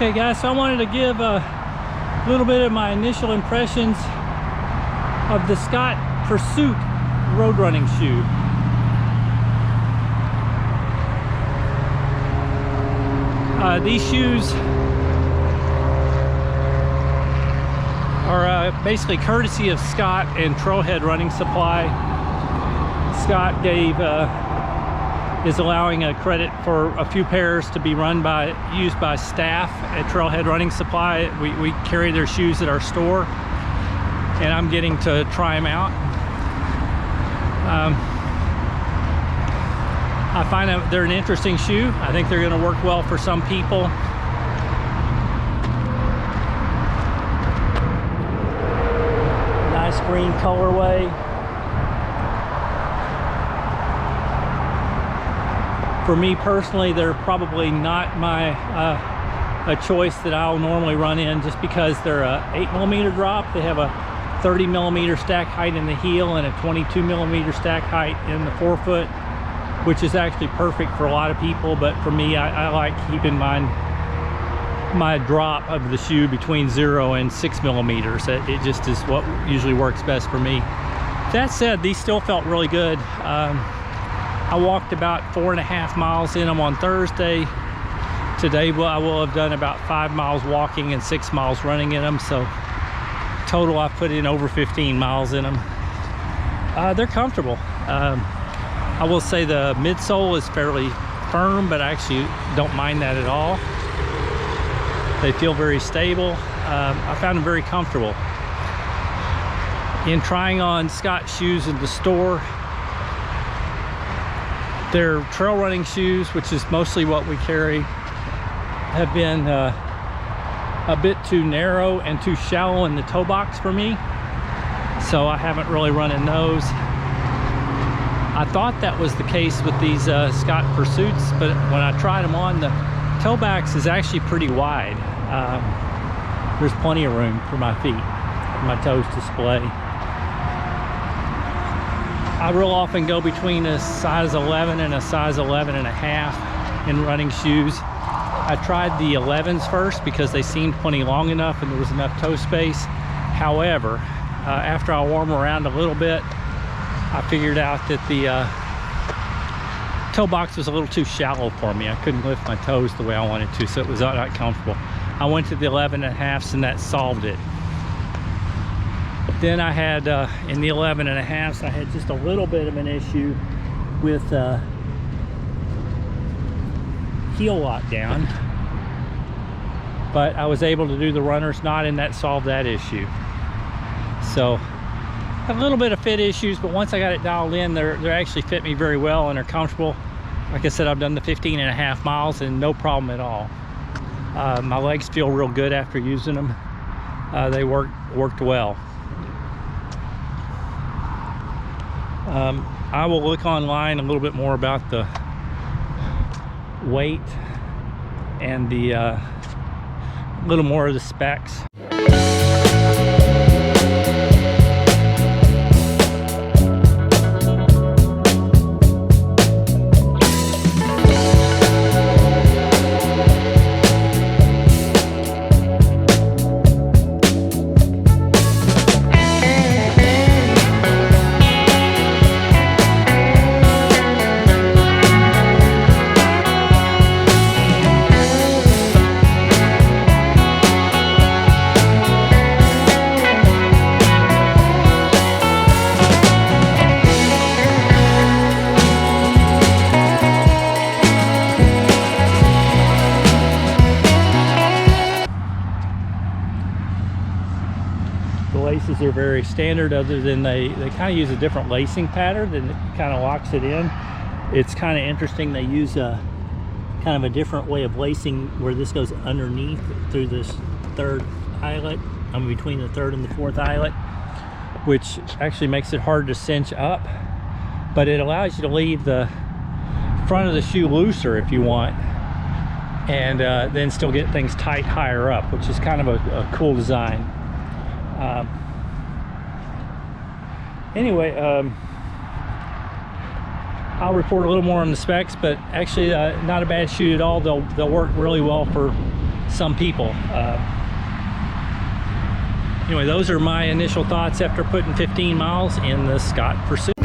Okay guys, so I wanted to give a little bit of my initial impressions of the Scott Pursuit road running shoe. These shoes are basically courtesy of Scott and Trailhead Running Supply. Scott is allowing a credit for a few pairs to be used by staff at Trailhead Running Supply. We carry their shoes at our store, and I'm getting to try them out. I find that they're an interesting shoe. I think they're going to work well for some people. Nice green colorway. For me personally, they're probably not a choice that I'll normally run in, just because they're a 8mm drop. They have a 30mm stack height in the heel and a 22mm stack height in the forefoot, which is actually perfect for a lot of people. But for me, I like keeping my drop of the shoe between 0 and 6mm. It just is what usually works best for me. That said, these still felt really good. I walked about 4.5 miles in them on Thursday. Today, I will have done about 5 miles walking and 6 miles running in them. So total, I put in over 15 miles in them. They're comfortable. I will say the midsole is fairly firm, but I actually don't mind that at all. They feel very stable. I found them very comfortable. In trying on Scott shoes in the store, their trail running shoes, which is mostly what we carry, have been a bit too narrow and too shallow in the toe box for me. So I haven't really run in those. I thought that was the case with these Scott Pursuits, but when I tried them on, the toe box is actually pretty wide. There's plenty of room for my feet, for my toes to splay. I real often go between a size 11 and a size 11.5 in running shoes. I tried the 11s first because they seemed plenty long enough and there was enough toe space. However, after I warm around a little bit, I figured out that the toe box was a little too shallow for me. I couldn't lift my toes the way I wanted to, so it was not comfortable. I went to the 11.5s and that solved it. Then I had, in the 11.5s, I had just a little bit of an issue with heel lockdown. But I was able to do the runner's knot and that solved that issue. So, a little bit of fit issues, but once I got it dialed in, they actually fit me very well and are comfortable. Like I said, I've done the 15.5 miles and no problem at all. My legs feel real good after using them. They worked well. I will look online a little bit more about the weight and the little more of the specs. Laces are very standard, other than they kind of use a different lacing pattern and it kind of locks it in. It's kind of interesting. They use a kind of a different way of lacing where this goes underneath through this third eyelet, between the third and the fourth eyelet, which actually makes it hard to cinch up, but it allows you to leave the front of the shoe looser if you want, and then still get things tight higher up, which is kind of a cool design. Anyway, I'll report a little more on the specs, but actually not a bad shoe at all. They'll work really well for some people. Anyway, those are my initial thoughts after putting 15 miles in the Scott Pursuit.